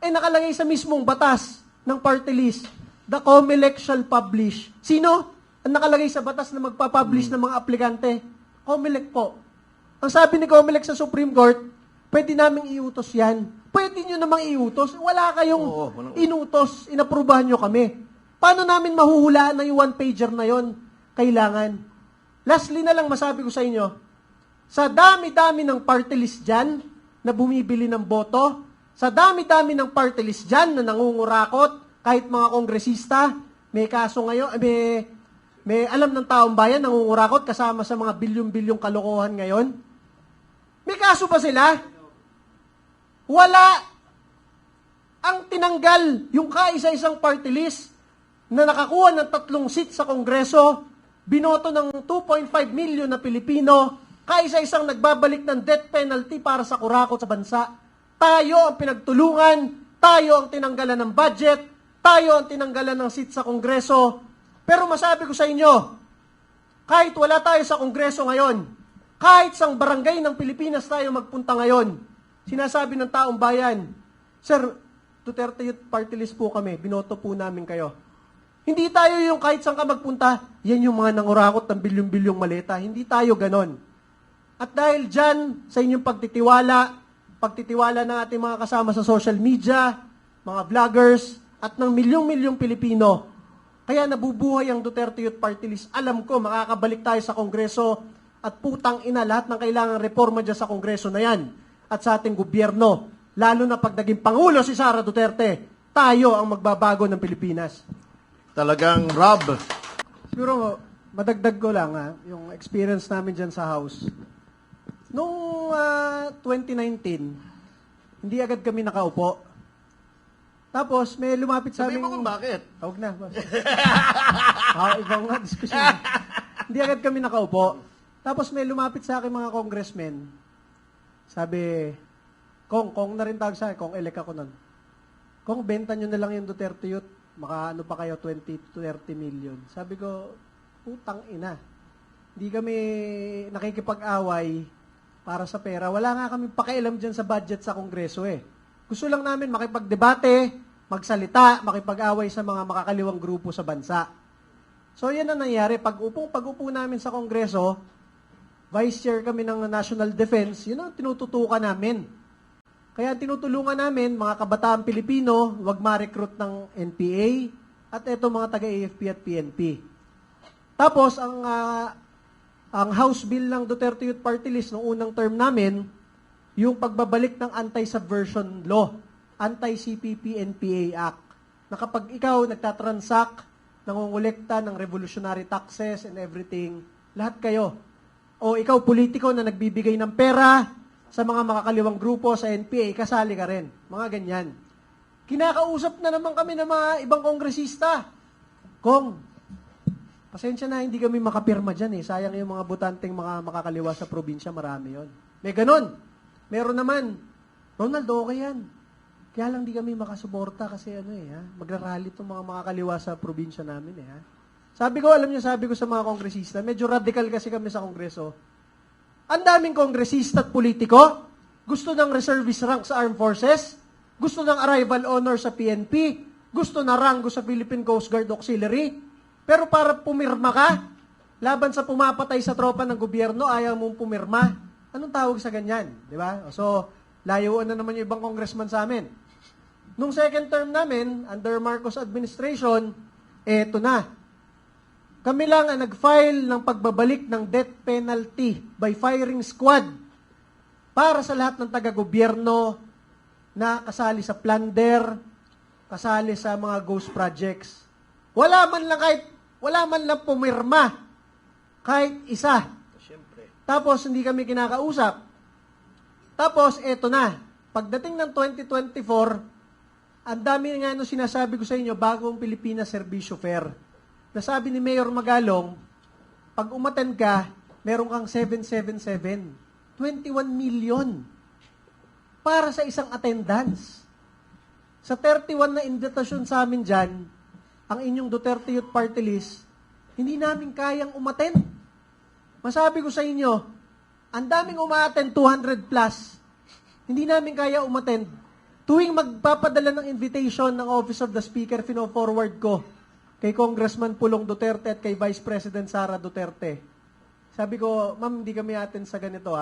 Nakalagay sa mismong batas ng party list, the COMELEC shall publish. Sino? Ang nakalagay sa batas na magpapublish ng mga aplikante, COMELEC po. Ang sabi ni COMELEC sa Supreme Court, pwede naming iutos yan. Pwede nyo namang iutos. Wala kayong inutos, inaprubahan nyo kami. Paano namin mahuhulaan na yung one-pager na yon? Kailangan. Lastly na lang masabi ko sa inyo, sa dami-dami ng party list dyan na bumibili ng boto, sa dami-dami ng party list dyan na nangungurakot, kahit mga kongresista, may kaso ngayon, may alam ng taong bayan, nangungurakot kasama sa mga bilyong-bilyong kalokohan ngayon. May kaso ba sila? Wala. Ang tinanggal yung kaisa-isang party list na nakakuha ng 3 seats sa Kongreso, binoto ng 2.5 million na Pilipino, kaisa-isang nagbabalik ng death penalty para sa kurakot sa bansa. Tayo ang pinagtulungan, tayo ang tinanggalan ng budget, tayo ang tinanggalan ng seat sa Kongreso. Pero masabi ko sa inyo, kahit wala tayo sa Kongreso ngayon, kahit sa barangay ng Pilipinas tayo magpunta ngayon, sinasabi ng taong bayan, Sir, Duterte Youth Party List po kami, binoto po namin kayo. Hindi tayo yung kahit saan ka magpunta, yan yung mga nangurakot ng bilyong-bilyong maleta. Hindi tayo ganon. At dahil dyan, sa inyong pagtitiwala ng ating mga kasama sa social media, mga vloggers, at ng milyong-milyong Pilipino, kaya nabubuhay ang Duterte Youth Party List. Alam ko, makakabalik tayo sa Kongreso at putang ina, lahat ng kailangang reforma dyan sa Kongreso na yan at sa ating gobyerno. Lalo na pag naging Pangulo si Sara Duterte, tayo ang magbabago ng Pilipinas. Talagang, Rob. Siguro, madagdag ko lang yung experience namin dyan sa House. Noong 2019, hindi agad kami nakaupo. Tapos, may lumapit sa amin. Sabihin mo kung bakit. Huwag na. Ikaw nga, diskusyon. Hindi agad kami nakaupo. Tapos, may lumapit sa akin mga congressmen. Sabi, Kong na rin tawag sa akin. Kong, elect ako nun. Kong, benta nyo na lang yung Duterte Youth. maka ano pa kayo, 20 to 30 million. Sabi ko, putang ina. Hindi kami nakikipag-away para sa pera. Wala nga kami pakialam dyan sa budget sa Kongreso eh. Gusto lang namin makipagdebate, magsalita, makipag-away sa mga makakaliwang grupo sa bansa. So yan ang nangyari. Pag-upo namin sa Kongreso, Vice Chair kami ng National Defense, yun ang tinututukan namin. Kaya tinutulungan namin, mga kabataang Pilipino, wag ma-recruit ng NPA at eto mga taga-AFP at PNP. Tapos, ang House Bill ng Duterte Youth Party List noong unang term namin, yung pagbabalik ng Anti-Subversion Law, Anti-CPP-NPA Act, na kapag ikaw nagtatransact, nangungulekta ng revolutionary taxes and everything, lahat kayo, o ikaw politiko na nagbibigay ng pera sa mga makakaliwang grupo sa NPA, kasali ka rin. Mga ganyan. Kinakausap na naman kami ng mga ibang kongresista. Kong, pasensya na, hindi kami makapirma dyan eh. Sayang yung mga butanteng mga makakaliwa sa probinsya, marami yon. May ganon. Meron naman. Ronald, okay yan. Kaya lang di kami makasuporta kasi magrarally itong mga makakaliwa sa probinsya namin eh. Sabi ko sa mga kongresista, medyo radical kasi kami sa kongreso. Ang daming kongresista at politiko, gusto ng reservist rank sa armed forces, gusto ng arrival honor sa PNP, gusto na rango sa Philippine Coast Guard Auxiliary, pero para pumirma ka, laban sa pumapatay sa tropa ng gobyerno, ayaw mong pumirma. Anong tawag sa ganyan? Di ba? So, layuan na naman yung ibang congressman sa amin. Nung second term namin, under Marcos administration, eto na. Kami lang ang nag-file ng pagbabalik ng death penalty by firing squad para sa lahat ng taga-gobyerno na kasali sa plunder, kasali sa mga ghost projects. Wala man lang pumirma kahit isa. Tapos hindi kami kinakausap. Tapos eto na. Pagdating ng 2024, ang dami nga sinasabi ko sa inyo, bagong Pilipinas Servicio Fair. Nasabi ni Mayor Magalong, pag umattend ka, meron kang 777. 21 million para sa isang attendance. Sa 31 na invitation sa amin dyan, ang inyong Duterte Youth Party List, hindi namin kayang umattend. Masabi ko sa inyo, ang daming umattend, 200 plus. Hindi namin kaya umattend. Tuwing magpapadala ng invitation ng Office of the Speaker, fino-forward ko kay Congressman Pulong Duterte at kay Vice President Sara Duterte. Sabi ko, ma'am, hindi kami attend sa ganito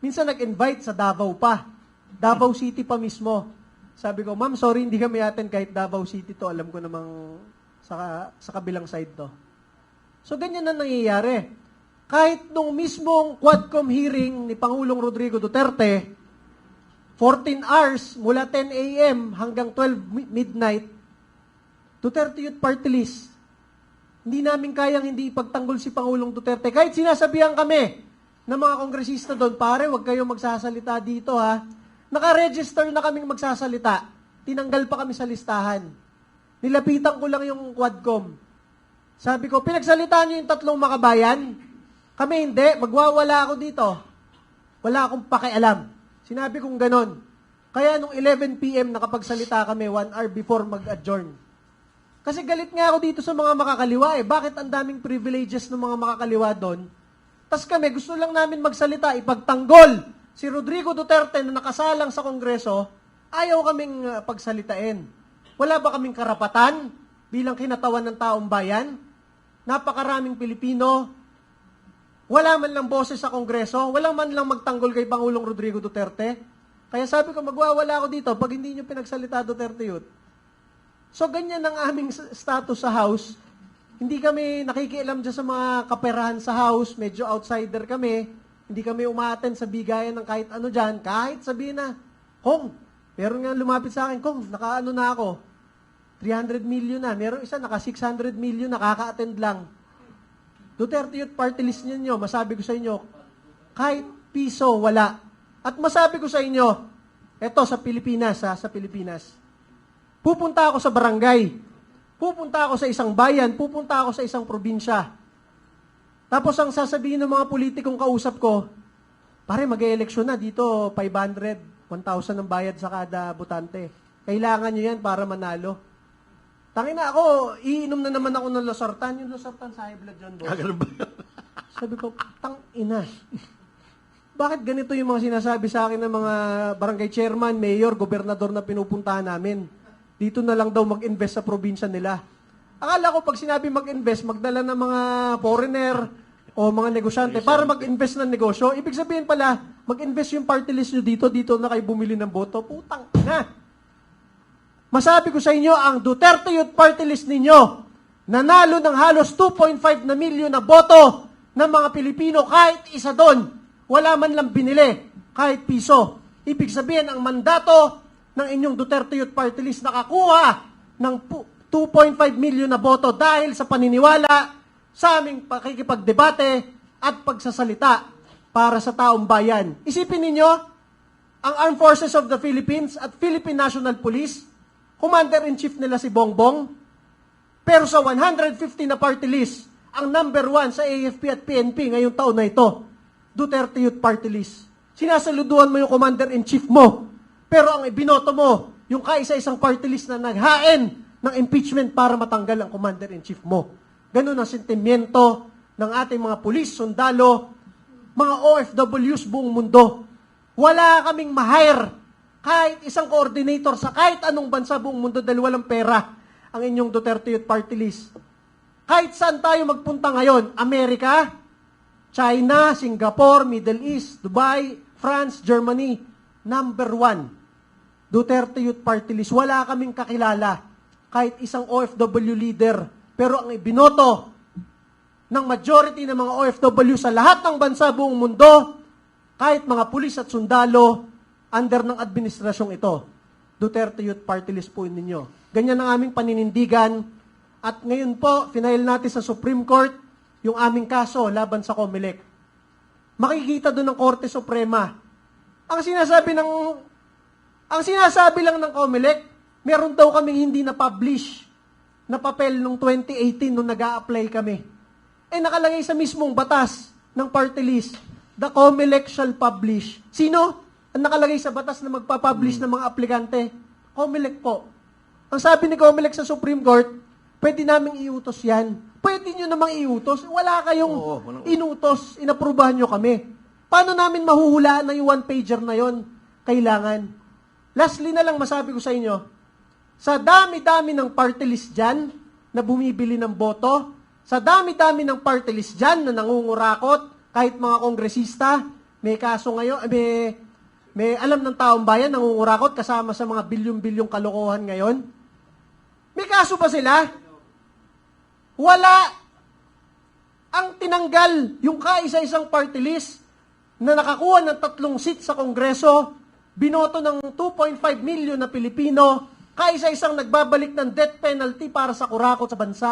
Minsan nag-invite sa Davao pa. Davao City pa mismo. Sabi ko, ma'am, sorry, hindi kami attend kahit Davao City to. Alam ko namang sa kabilang side to. So, ganyan na nangyayari. Kahit nung mismong Quadcom hearing ni Pangulong Rodrigo Duterte, 14 hours mula 10 a.m. hanggang 12 midnight, Duterte Youth Party List. Hindi namin kayang hindi ipagtanggol si Pangulong Duterte. Kahit sinasabihan kami ng mga kongresista doon, pare, huwag kayong magsasalita dito Naka-register na kaming magsasalita. Tinanggal pa kami sa listahan. Nilapitan ko lang yung Quadcom. Sabi ko, pinagsalitaan niyo yung tatlong makabayan? Kami hindi, magwawala ako dito. Wala akong pakialam. Sinabi kong ganon. Kaya nung 11 p.m. nakapagsalita kami 1 hour before mag-adjourn. Kasi galit nga ako dito sa mga makakaliwa Bakit ang daming privileges ng mga makakaliwa doon? Tas kami, gusto lang namin magsalita, ipagtanggol si Rodrigo Duterte na nakasalang sa Kongreso, ayaw kaming pagsalitain. Wala ba kaming karapatan bilang kinatawan ng taong bayan? Napakaraming Pilipino, wala man lang boses sa Kongreso, wala man lang magtanggol kay Pangulong Rodrigo Duterte. Kaya sabi ko, magwawala ako dito pag hindi nyo pinagsalita Duterte Youth. So, ganyan ang aming status sa House. Hindi kami nakikialam dyan sa mga kaperahan sa House. Medyo outsider kami. Hindi kami umaten sa bigayan ng kahit ano dyan. Kahit sabihin na, Kong, meron nga lumapit sa akin, Kong, nakaano na ako. 300 million na. Meron isa, naka 600 million, nakaka-attend lang. Duterte Youth Party List ninyo, masabi ko sa inyo, kahit piso, wala. At masabi ko sa inyo, eto sa Pilipinas, sa Pilipinas, pupunta ako sa barangay, pupunta ako sa isang bayan, pupunta ako sa isang probinsya. Tapos ang sasabihin ng mga politikong kausap ko, pare, mag-e-eleksyon na dito, 500, 1,000 ang bayad sa kada botante. Kailangan nyo yan para manalo. Tangina ako, iinom na naman ako ng losartan. Yung losartan sa high blood yun, boss. Ganun ba? Sabi ko, ina. Bakit ganito yung mga sinasabi sa akin ng mga barangay chairman, mayor, gobernador na pinupuntahan namin? Dito na lang daw mag-invest sa probinsya nila. Akala ko pag sinabi mag-invest, magdala ng mga foreigner o mga negosyante para mag-invest ng negosyo. Ibig sabihin pala, mag-invest yung party list nyo dito na kayo bumili ng boto. Putang ina. Masabi ko sa inyo, ang Duterte Youth Party List ninyo, nanalo ng halos 2.5 na milyon na boto ng mga Pilipino, kahit isa doon, wala man lang binili, kahit piso. Ibig sabihin, ang mandato ng inyong Duterte Youth Party List nakakuha ng 2.5 milyon na boto dahil sa paniniwala sa aming pakikipagdebate at pagsasalita para sa taong bayan. Isipin ninyo, ang Armed Forces of the Philippines at Philippine National Police, Commander-in-Chief nila si Bongbong, pero sa 150 na party list, ang number 1 sa AFP at PNP ngayong taon na ito, Duterte Youth Party List. Sinasaluduhan mo yung Commander-in-Chief mo, pero ang ibinoto mo, yung kaisa-isang party list na naghain ng impeachment para matanggal ang Commander-in-Chief mo. Ganun ang sentimiento ng ating mga pulis, sundalo, mga OFWs buong mundo. Wala kaming ma-hire kahit isang coordinator sa kahit anong bansa buong mundo dahil walang pera ang inyong Duterte Youth Party List. Kahit saan tayo magpunta ngayon, Amerika, China, Singapore, Middle East, Dubai, France, Germany, number 1, Duterte Youth Party List. Wala kaming kakilala kahit isang OFW leader. Pero ang ibinoto ng majority ng mga OFW sa lahat ng bansa buong mundo, kahit mga pulis at sundalo, under ng administrasyong ito, Duterte Youth Party List po ninyo. Ganyan ang aming paninindigan. At ngayon po, final natin sa Supreme Court yung aming kaso laban sa COMELEC. Makikita doon ng Korte Suprema. Ang sinasabi lang ng COMELEC, meron daw kaming hindi na-publish na papel nung 2018 nung nag-a-apply kami. Nakalagay sa mismong batas ng party list, the COMELEC shall publish. Sino? Ang nakalagay sa batas na magpapublish ng mga aplikante, COMELEC po. Ang sabi ni COMELEC sa Supreme Court, pwede naming iutos yan. Pwede nyo namang iutos. Wala kayong inutos, inaprubahan nyo kami. Paano namin mahuhulaan na yung one-pager na yon? Kailangan. Lastly na lang masabi ko sa inyo, sa dami-dami ng party list dyan na bumibili ng boto, sa dami-dami ng party list dyan na nangungurakot, kahit mga kongresista, may kaso ngayon, may alam ng taong bayan, nangungurakot kasama sa mga bilyong-bilyong kalokohan ngayon. May kaso ba sila? Wala. Ang tinanggal yung kaisa-isang party list na nakakuha ng 3 seats sa Kongreso, binoto ng 2.5 milyon na Pilipino, kaisa-isang nagbabalik ng death penalty para sa kurakot sa bansa.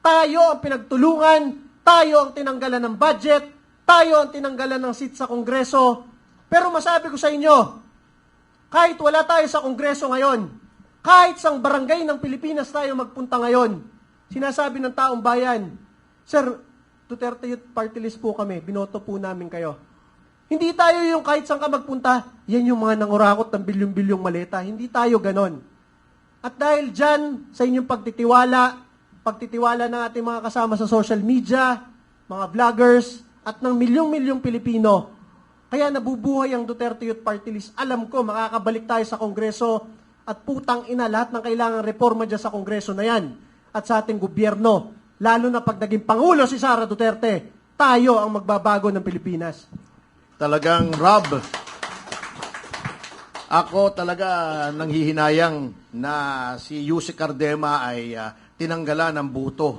Tayo ang pinagtulungan, tayo ang tinanggalan ng budget, tayo ang tinanggalan ng seats sa Kongreso. Pero masabi ko sa inyo, kahit wala tayo sa Kongreso ngayon, kahit sang barangay ng Pilipinas tayo magpunta ngayon, sinasabi ng taong bayan, Sir, Duterte Youth Party List po kami, binoto po namin kayo. Hindi tayo yung kahit saan ka magpunta, yan yung mga nangurakot ng bilyong-bilyong maleta. Hindi tayo ganon. At dahil dyan, sa inyong pagtitiwala ng ating mga kasama sa social media, mga vloggers, at ng milyong-milyong Pilipino, kaya nabubuhay ang Duterte Youth Party List. Alam ko, makakabalik tayo sa Kongreso at putang ina, lahat ng kailangang reforma dyan sa Kongreso na yan at sa ating gobyerno. Lalo na pag naging Pangulo si Sara Duterte, tayo ang magbabago ng Pilipinas. Talagang, Rob, ako talaga nanghihinayang na si Yusek Cardema ay tinanggalan ng buto